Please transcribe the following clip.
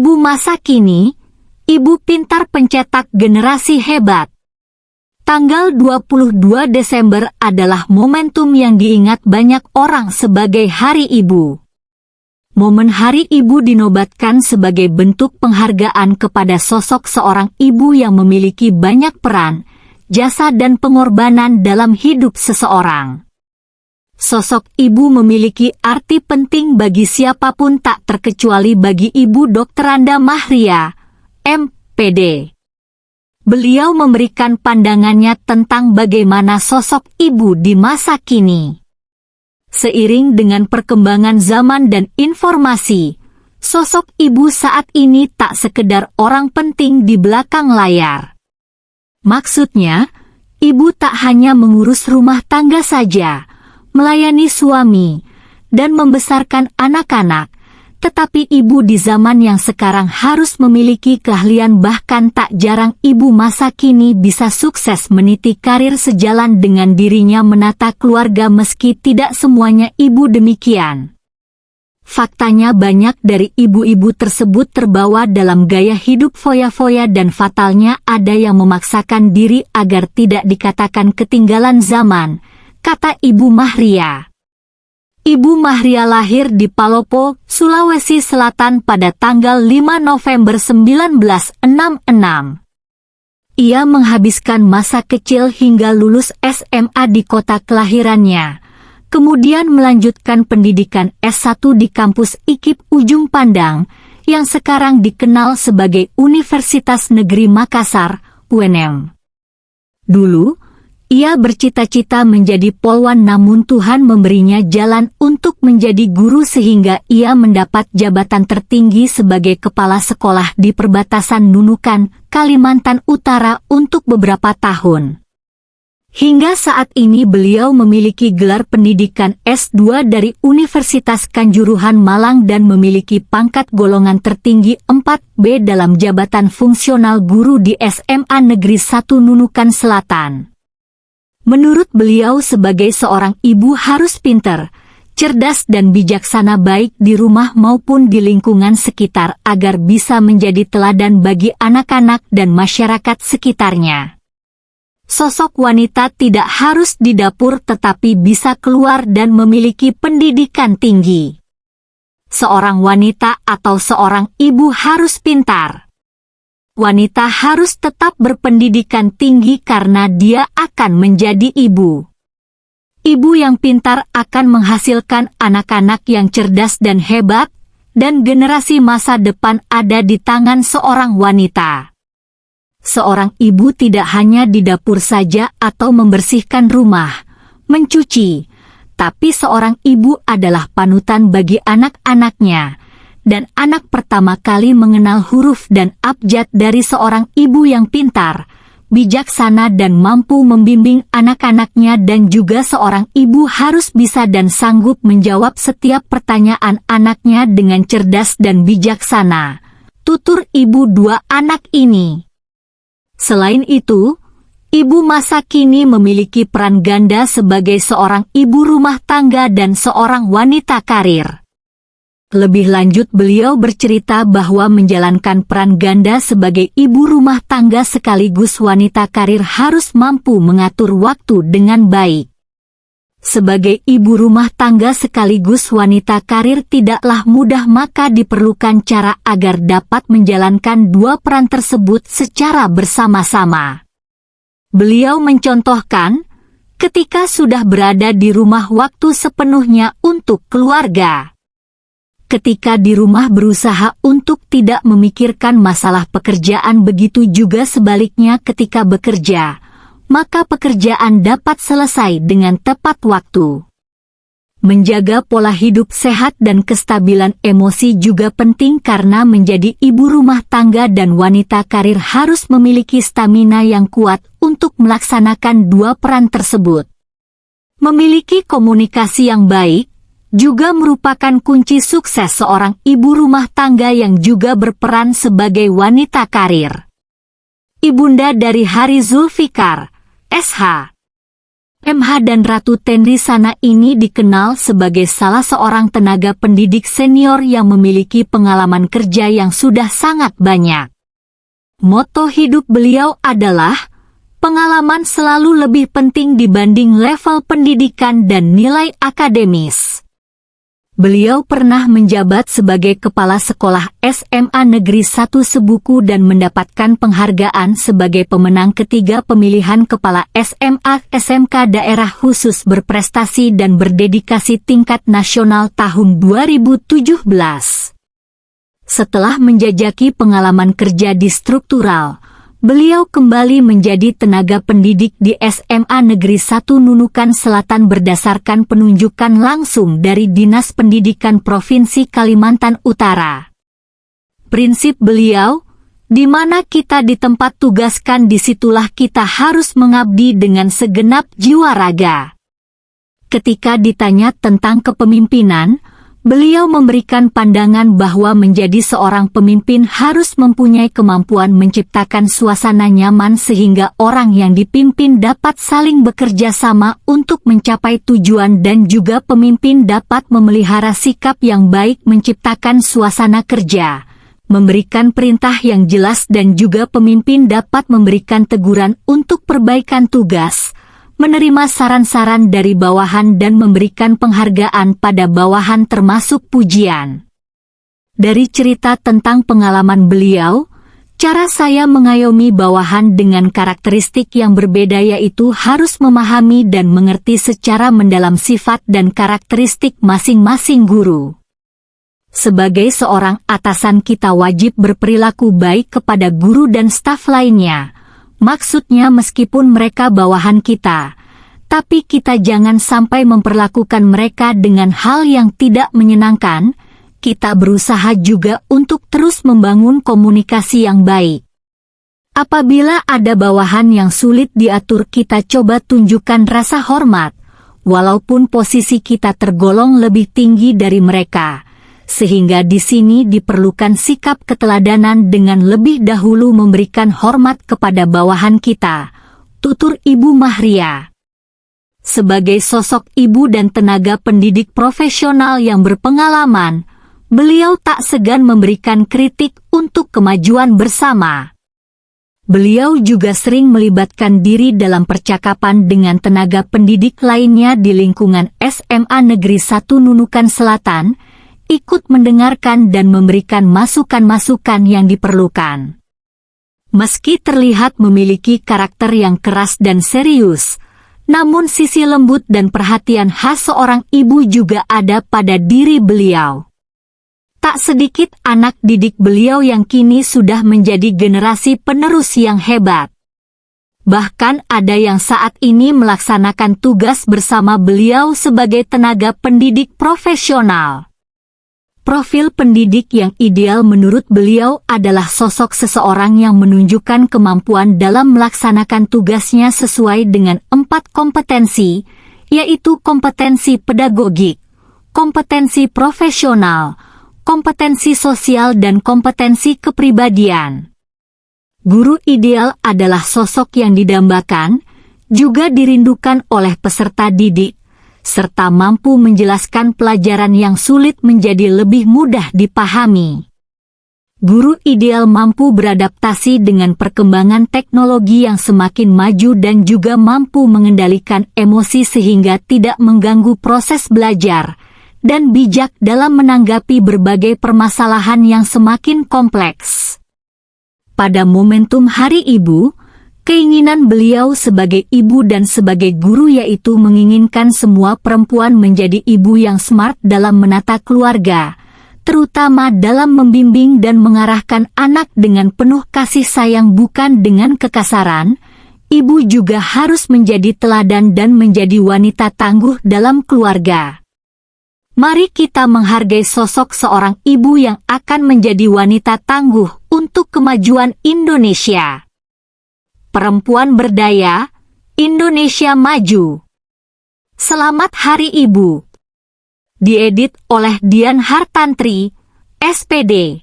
Ibu masa kini, ibu pintar pencetak generasi hebat. Tanggal 22 Desember adalah momentum yang diingat banyak orang sebagai Hari Ibu. Momen Hari Ibu dinobatkan sebagai bentuk penghargaan kepada sosok seorang ibu yang memiliki banyak peran, jasa dan pengorbanan dalam hidup seseorang. Sosok ibu memiliki arti penting bagi siapapun, tak terkecuali bagi Ibu Dr. Anda Mahria, MPD. Beliau memberikan pandangannya tentang bagaimana sosok ibu di masa kini. Seiring dengan perkembangan zaman dan informasi, sosok ibu saat ini tak sekedar orang penting di belakang layar. Maksudnya, ibu tak hanya mengurus rumah tangga saja, melayani suami, dan membesarkan anak-anak, tetapi ibu di zaman yang sekarang harus memiliki keahlian. Bahkan tak jarang ibu masa kini bisa sukses meniti karir sejalan dengan dirinya menata keluarga, meski tidak semuanya ibu demikian. Faktanya banyak dari ibu-ibu tersebut terbawa dalam gaya hidup foya-foya dan fatalnya ada yang memaksakan diri agar tidak dikatakan ketinggalan zaman, kata Ibu Mahria. Ibu Mahria lahir di Palopo, Sulawesi Selatan pada tanggal 5 November 1966. Ia menghabiskan masa kecil hingga lulus SMA di kota kelahirannya, kemudian melanjutkan pendidikan S1 di kampus IKIP Ujung Pandang, yang sekarang dikenal sebagai Universitas Negeri Makassar, UNM. Dulu, ia bercita-cita menjadi polwan, namun Tuhan memberinya jalan untuk menjadi guru sehingga ia mendapat jabatan tertinggi sebagai kepala sekolah di perbatasan Nunukan, Kalimantan Utara untuk beberapa tahun. Hingga saat ini beliau memiliki gelar pendidikan S2 dari Universitas Kanjuruhan Malang dan memiliki pangkat golongan tertinggi 4B dalam jabatan fungsional guru di SMA Negeri 1 Nunukan Selatan. Menurut beliau, sebagai seorang ibu harus pintar, cerdas dan bijaksana baik di rumah maupun di lingkungan sekitar agar bisa menjadi teladan bagi anak-anak dan masyarakat sekitarnya. Sosok wanita tidak harus di dapur tetapi bisa keluar dan memiliki pendidikan tinggi. Seorang wanita atau seorang ibu harus pintar. Wanita harus tetap berpendidikan tinggi karena dia akan menjadi ibu. Ibu yang pintar akan menghasilkan anak-anak yang cerdas dan hebat, dan generasi masa depan ada di tangan seorang wanita. Seorang ibu tidak hanya di dapur saja atau membersihkan rumah, mencuci, tapi seorang ibu adalah panutan bagi anak-anaknya. Dan anak pertama kali mengenal huruf dan abjad dari seorang ibu yang pintar, bijaksana dan mampu membimbing anak-anaknya, dan juga seorang ibu harus bisa dan sanggup menjawab setiap pertanyaan anaknya dengan cerdas dan bijaksana, tutur ibu dua anak ini. Selain itu, ibu masa kini memiliki peran ganda sebagai seorang ibu rumah tangga dan seorang wanita karir. Lebih lanjut, beliau bercerita bahwa menjalankan peran ganda sebagai ibu rumah tangga sekaligus wanita karir harus mampu mengatur waktu dengan baik. Sebagai ibu rumah tangga sekaligus wanita karir tidaklah mudah, maka diperlukan cara agar dapat menjalankan dua peran tersebut secara bersama-sama. Beliau mencontohkan, ketika sudah berada di rumah waktu sepenuhnya untuk keluarga. Ketika di rumah berusaha untuk tidak memikirkan masalah pekerjaan, begitu juga sebaliknya ketika bekerja, maka pekerjaan dapat selesai dengan tepat waktu. Menjaga pola hidup sehat dan kestabilan emosi juga penting karena menjadi ibu rumah tangga dan wanita karir harus memiliki stamina yang kuat untuk melaksanakan dua peran tersebut. Memiliki komunikasi yang baik juga merupakan kunci sukses seorang ibu rumah tangga yang juga berperan sebagai wanita karir. Ibunda dari Hari Zulfikar, SH. MH dan Ratu Tendrisana ini dikenal sebagai salah seorang tenaga pendidik senior yang memiliki pengalaman kerja yang sudah sangat banyak. Moto hidup beliau adalah, pengalaman selalu lebih penting dibanding level pendidikan dan nilai akademis. Beliau pernah menjabat sebagai Kepala Sekolah SMA Negeri 1 Sebuku dan mendapatkan penghargaan sebagai pemenang ketiga pemilihan Kepala SMA SMK Daerah Khusus Berprestasi dan Berdedikasi tingkat nasional tahun 2017. Setelah menjajaki pengalaman kerja di struktural, beliau kembali menjadi tenaga pendidik di SMA Negeri 1 Nunukan Selatan berdasarkan penunjukan langsung dari Dinas Pendidikan Provinsi Kalimantan Utara. Prinsip beliau, di mana kita ditempattugaskan disitulah kita harus mengabdi dengan segenap jiwa raga. Ketika ditanya tentang kepemimpinan, beliau memberikan pandangan bahwa menjadi seorang pemimpin harus mempunyai kemampuan menciptakan suasana nyaman sehingga orang yang dipimpin dapat saling bekerja sama untuk mencapai tujuan dan juga pemimpin dapat memelihara sikap yang baik menciptakan suasana kerja, memberikan perintah yang jelas dan juga pemimpin dapat memberikan teguran untuk perbaikan tugas, menerima saran-saran dari bawahan dan memberikan penghargaan pada bawahan termasuk pujian. Dari cerita tentang pengalaman beliau, cara saya mengayomi bawahan dengan karakteristik yang berbeda yaitu harus memahami dan mengerti secara mendalam sifat dan karakteristik masing-masing guru. Sebagai seorang atasan kita wajib berperilaku baik kepada guru dan staf lainnya. Maksudnya meskipun mereka bawahan kita, tapi kita jangan sampai memperlakukan mereka dengan hal yang tidak menyenangkan. Kita berusaha juga untuk terus membangun komunikasi yang baik. Apabila ada bawahan yang sulit diatur, kita coba tunjukkan rasa hormat, walaupun posisi kita tergolong lebih tinggi dari mereka. Sehingga di sini diperlukan sikap keteladanan dengan lebih dahulu memberikan hormat kepada bawahan kita, tutur Ibu Mahria. Sebagai sosok ibu dan tenaga pendidik profesional yang berpengalaman, beliau tak segan memberikan kritik untuk kemajuan bersama. Beliau juga sering melibatkan diri dalam percakapan dengan tenaga pendidik lainnya di lingkungan SMA Negeri 1 Nunukan Selatan, ikut mendengarkan dan memberikan masukan-masukan yang diperlukan. Meski terlihat memiliki karakter yang keras dan serius, namun sisi lembut dan perhatian khas seorang ibu juga ada pada diri beliau. Tak sedikit anak didik beliau yang kini sudah menjadi generasi penerus yang hebat. Bahkan ada yang saat ini melaksanakan tugas bersama beliau sebagai tenaga pendidik profesional. Profil pendidik yang ideal menurut beliau adalah sosok seseorang yang menunjukkan kemampuan dalam melaksanakan tugasnya sesuai dengan 4 kompetensi, yaitu kompetensi pedagogik, kompetensi profesional, kompetensi sosial dan kompetensi kepribadian. Guru ideal adalah sosok yang didambakan, juga dirindukan oleh peserta didik, serta mampu menjelaskan pelajaran yang sulit menjadi lebih mudah dipahami. Guru ideal mampu beradaptasi dengan perkembangan teknologi yang semakin maju dan juga mampu mengendalikan emosi sehingga tidak mengganggu proses belajar, dan bijak dalam menanggapi berbagai permasalahan yang semakin kompleks. Pada momentum Hari Ibu, keinginan beliau sebagai ibu dan sebagai guru yaitu menginginkan semua perempuan menjadi ibu yang smart dalam menata keluarga, terutama dalam membimbing dan mengarahkan anak dengan penuh kasih sayang bukan dengan kekasaran. Ibu juga harus menjadi teladan dan menjadi wanita tangguh dalam keluarga. Mari kita menghargai sosok seorang ibu yang akan menjadi wanita tangguh untuk kemajuan Indonesia. Perempuan berdaya, Indonesia maju. Selamat Hari Ibu. Diedit oleh Dian Hartantri, SPD.